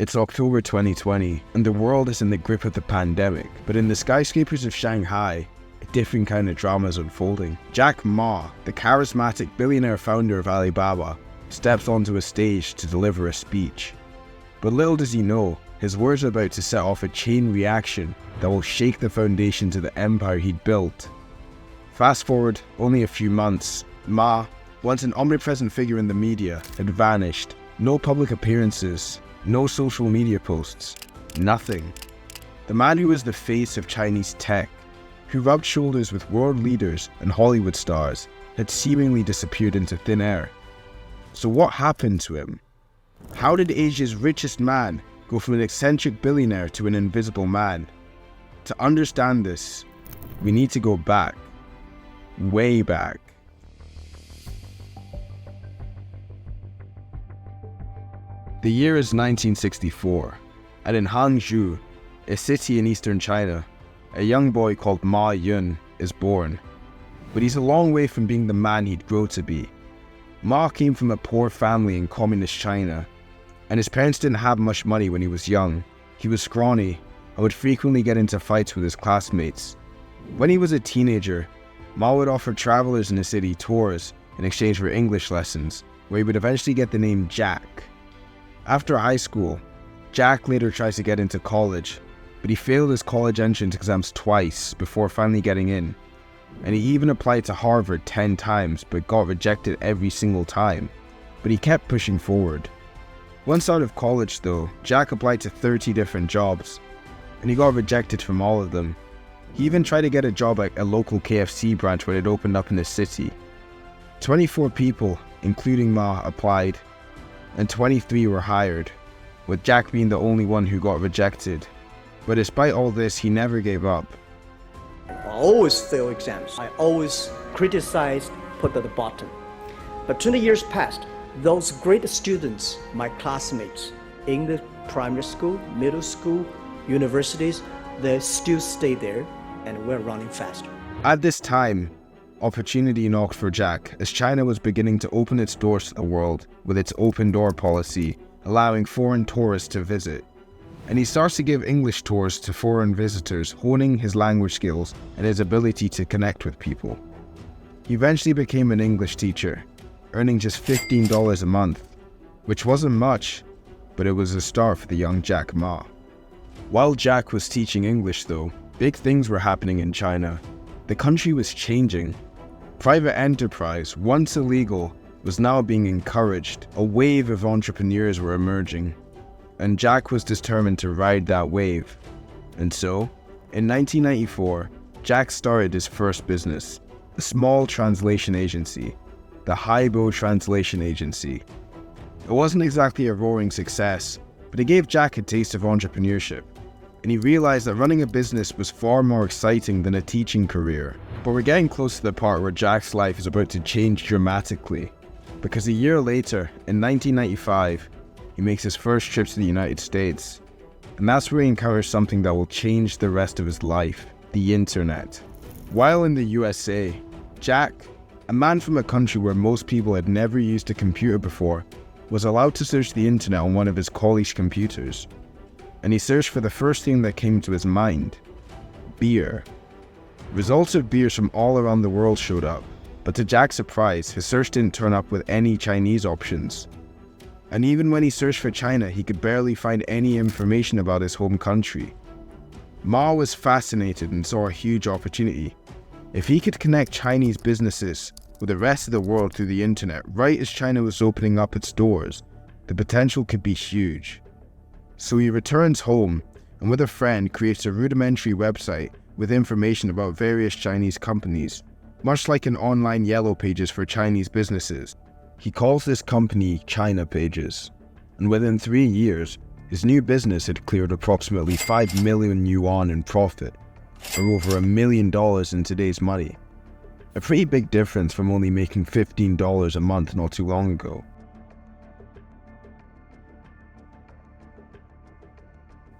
It's October 2020, and the world is in the grip of the pandemic. But in the skyscrapers of Shanghai, a different kind of drama is unfolding. Jack Ma, the charismatic billionaire founder of Alibaba, steps onto a stage to deliver a speech. But little does he know, his words are about to set off a chain reaction that will shake the foundation to the empire he'd built. Fast forward only a few months, Ma, once an omnipresent figure in the media, had vanished. No public appearances, no social media posts, nothing. The man who was the face of Chinese tech, who rubbed shoulders with world leaders and Hollywood stars, had seemingly disappeared into thin air. So what happened to him? How did Asia's richest man go from an eccentric billionaire to an invisible man? To understand this, we need to go back, way back. The year is 1964, and in Hangzhou, a city in eastern China, a young boy called Ma Yun is born. But he's a long way from being the man he'd grow to be. Ma came from a poor family in communist China, and his parents didn't have much money when he was young. He was scrawny and would frequently get into fights with his classmates. When he was a teenager, Ma would offer travelers in the city tours in exchange for English lessons, where he would eventually get the name Jack. After high school, Jack later tries to get into college, but he failed his college entrance exams twice before finally getting in. And he even applied to Harvard 10 times but got rejected every single time. But he kept pushing forward. Once out of college though, Jack applied to 30 different jobs, and he got rejected from all of them. He even tried to get a job at a local KFC branch when it opened up in the city. 24 people, including Ma, applied, and 23 were hired, with Jack being the only one who got rejected. But despite all this, he never gave up. I always fail exams. I always criticized, put at the bottom. But 20 years passed. Those great students, my classmates in the primary school, middle school, universities, they still stay there, and we're running faster. At this time, opportunity knocked for Jack, as China was beginning to open its doors to the world with its open door policy, allowing foreign tourists to visit. And he starts to give English tours to foreign visitors, honing his language skills and his ability to connect with people. He eventually became an English teacher, earning just $15 a month, which wasn't much, but it was a start for the young Jack Ma. While Jack was teaching English though, big things were happening in China. The country was changing. Private enterprise, once illegal, was now being encouraged. A wave of entrepreneurs were emerging, and Jack was determined to ride that wave. And so, in 1994, Jack started his first business, a small translation agency, the Haibo Translation Agency. It wasn't exactly a roaring success, but it gave Jack a taste of entrepreneurship, and he realized that running a business was far more exciting than a teaching career. But we're getting close to the part where Jack's life is about to change dramatically, because a year later, in 1995, he makes his first trip to the United States, and that's where he encounters something that will change the rest of his life: the internet. While in the USA, Jack, a man from a country where most people had never used a computer before, was allowed to search the internet on one of his college computers. And he searched for the first thing that came to his mind: beer. Results of beers from all around the world showed up, but to Jack's surprise, his search didn't turn up with any Chinese options. And even when he searched for China, he could barely find any information about his home country. Ma was fascinated and saw a huge opportunity. If he could connect Chinese businesses with the rest of the world through the internet right as China was opening up its doors, the potential could be huge. So he returns home and with a friend creates a rudimentary website with information about various Chinese companies, much like an online yellow pages for Chinese businesses. He calls this company China Pages, and within 3 years, his new business had cleared approximately 5 million yuan in profit, or over $1 million in today's money. A pretty big difference from only making $15 a month not too long ago.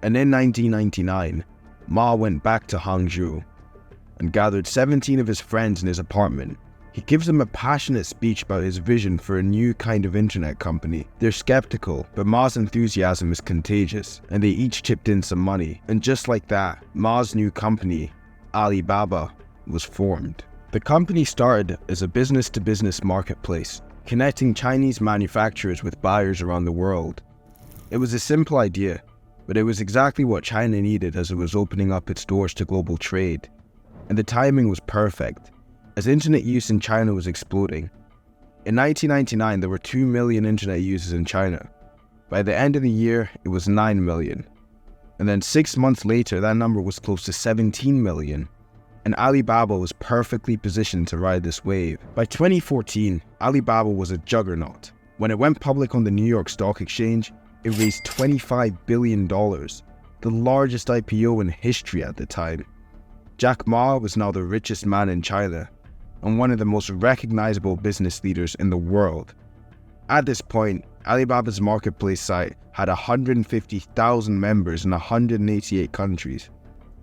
And in 1999, Ma went back to Hangzhou and gathered 17 of his friends in his apartment He gives them a passionate speech about his vision for a new kind of internet company. They're skeptical, but Ma's enthusiasm is contagious, and they each chipped in some money. And just like that, Ma's new company, Alibaba, was formed. The company started as a business-to-business marketplace, connecting Chinese manufacturers with buyers around the world. It was a simple idea, but it was exactly what China needed as it was opening up its doors to global trade. And the timing was perfect, as internet use in China was exploding. In 1999, there were 2 million internet users in China. By the end of the year, it was 9 million. And then 6 months later, that number was close to 17 million. And Alibaba was perfectly positioned to ride this wave. By 2014, Alibaba was a juggernaut. When it went public on the New York Stock Exchange, it raised $25 billion, the largest IPO in history at the time. Jack Ma was now the richest man in China, and one of the most recognizable business leaders in the world. At this point, Alibaba's marketplace site had 150,000 members in 188 countries.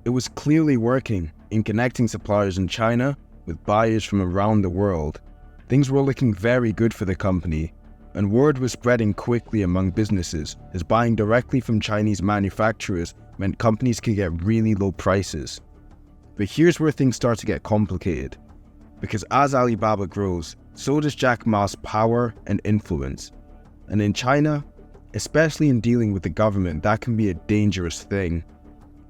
It was clearly working in connecting suppliers in China with buyers from around the world. Things were looking very good for the company, and word was spreading quickly among businesses as buying directly from Chinese manufacturers meant companies could get really low prices. But here's where things start to get complicated, because as Alibaba grows, so does Jack Ma's power and influence. And in China, especially in dealing with the government, that can be a dangerous thing.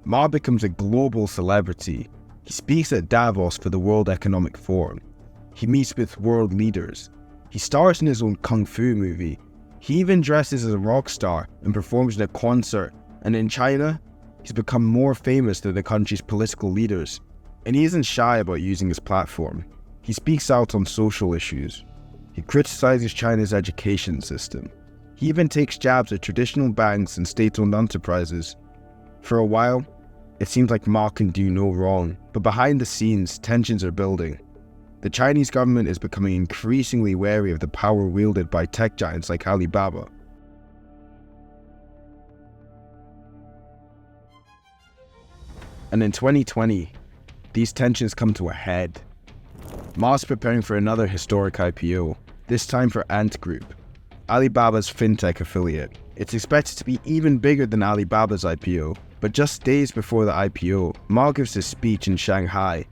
Ma becomes a global celebrity. He speaks at Davos for the World Economic Forum. He meets with world leaders. He stars in his own kung fu movie. He even dresses as a rock star and performs in a concert. And in China, he's become more famous than the country's political leaders. And he isn't shy about using his platform. He speaks out on social issues. He criticizes China's education system. He even takes jabs at traditional banks and state-owned enterprises. For a while, it seems like Ma can do no wrong, but behind the scenes, tensions are building. The Chinese government is becoming increasingly wary of the power wielded by tech giants like Alibaba. And in 2020, these tensions come to a head. Ma's preparing for another historic IPO, this time for Ant Group, Alibaba's fintech affiliate. It's expected to be even bigger than Alibaba's IPO, but just days before the IPO, Ma gives a speech in Shanghai,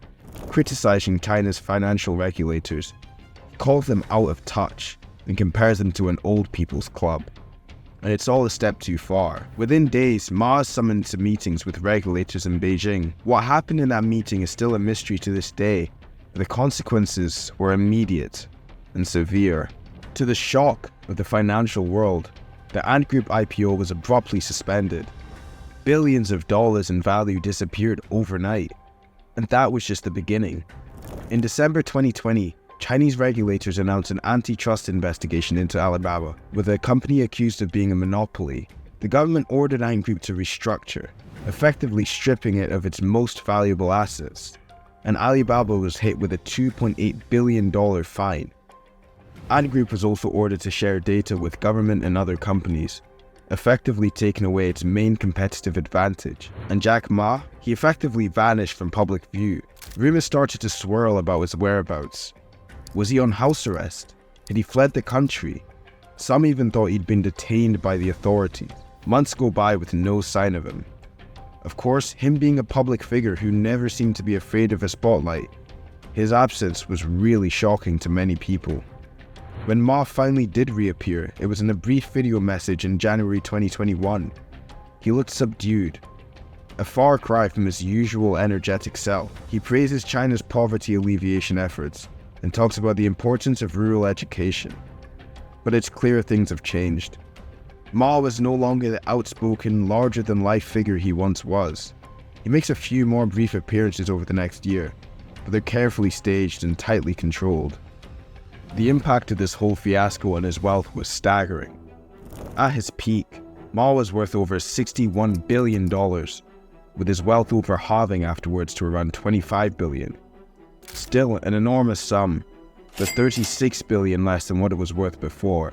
criticizing China's financial regulators. He calls them out of touch and compares them to an old people's club. And it's all a step too far. Within days, Ma is summoned to meetings with regulators in Beijing. What happened in that meeting is still a mystery to this day. The consequences were immediate and severe. To the shock of the financial world, the Ant Group IPO was abruptly suspended. Billions of dollars in value disappeared overnight. And that was just the beginning. In December 2020, Chinese regulators announced an antitrust investigation into Alibaba, with the company accused of being a monopoly. The government ordered Ant Group to restructure, effectively stripping it of its most valuable assets. And Alibaba was hit with a $2.8 billion fine. Ant Group was also ordered to share data with government and other companies, effectively taking away its main competitive advantage. And Jack Ma, he effectively vanished from public view. Rumors started to swirl about his whereabouts. Was he on house arrest? Had he fled the country? Some even thought he'd been detained by the authorities. Months go by with no sign of him. Of course, him being a public figure who never seemed to be afraid of a spotlight, his absence was really shocking to many people. When Ma finally did reappear, it was in a brief video message in January 2021. He looked subdued, a far cry from his usual energetic self. He praises China's poverty alleviation efforts and talks about the importance of rural education. But it's clear things have changed. Ma was no longer the outspoken, larger-than-life figure he once was. He makes a few more brief appearances over the next year, but they're carefully staged and tightly controlled. The impact of this whole fiasco on his wealth was staggering. At his peak, Ma was worth over $61 billion, with his wealth over halving afterwards to around $25 billion. Still an enormous sum, but $36 billion less than what it was worth before.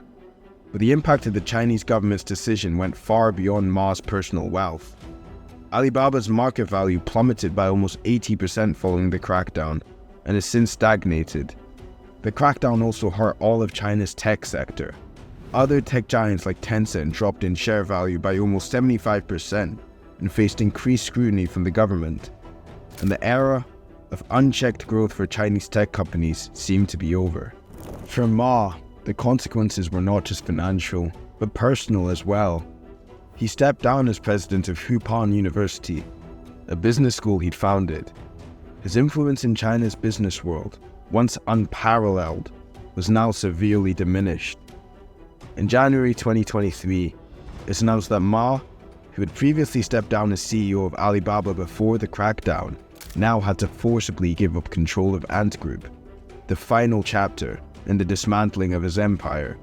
But the impact of the Chinese government's decision went far beyond Ma's personal wealth. Alibaba's market value plummeted by almost 80% following the crackdown, and has since stagnated. The crackdown also hurt all of China's tech sector. Other tech giants like Tencent dropped in share value by almost 75% and faced increased scrutiny from the government. And the era of unchecked growth for Chinese tech companies seemed to be over. For Ma, the consequences were not just financial, but personal as well. He stepped down as president of Hupan University, a business school he'd founded. His influence in China's business world, once unparalleled, was now severely diminished. In January 2023, it's announced that Ma, who had previously stepped down as CEO of Alibaba before the crackdown, now had to forcibly give up control of Ant Group, the final chapter in the dismantling of his empire.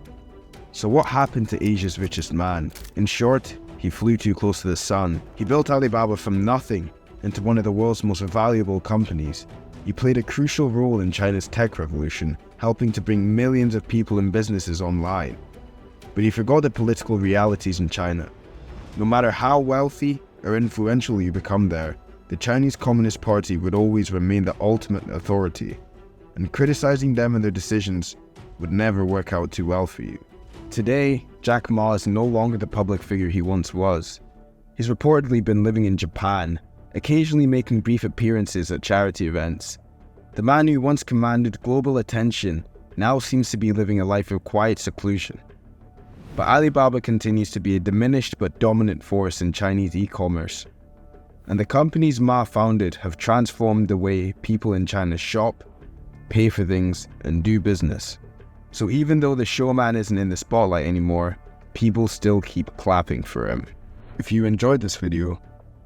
So what happened to Asia's richest man? In short, he flew too close to the sun. He built Alibaba from nothing into one of the world's most valuable companies. He played a crucial role in China's tech revolution, helping to bring millions of people and businesses online. But he forgot the political realities in China. No matter how wealthy or influential you become there, the Chinese Communist Party would always remain the ultimate authority, and criticizing them and their decisions would never work out too well for you. Today, Jack Ma is no longer the public figure he once was. He's reportedly been living in Japan, occasionally making brief appearances at charity events. The man who once commanded global attention now seems to be living a life of quiet seclusion. But Alibaba continues to be a diminished but dominant force in Chinese e-commerce. And the companies Ma founded have transformed the way people in China shop, pay for things, and do business. So even though the showman isn't in the spotlight anymore, people still keep clapping for him. If you enjoyed this video,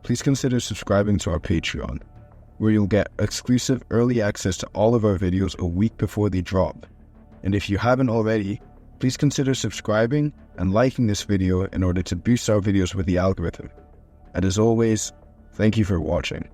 please consider subscribing to our Patreon, where you'll get exclusive early access to all of our videos a week before they drop. And if you haven't already, please consider subscribing and liking this video in order to boost our videos with the algorithm. And as always, thank you for watching.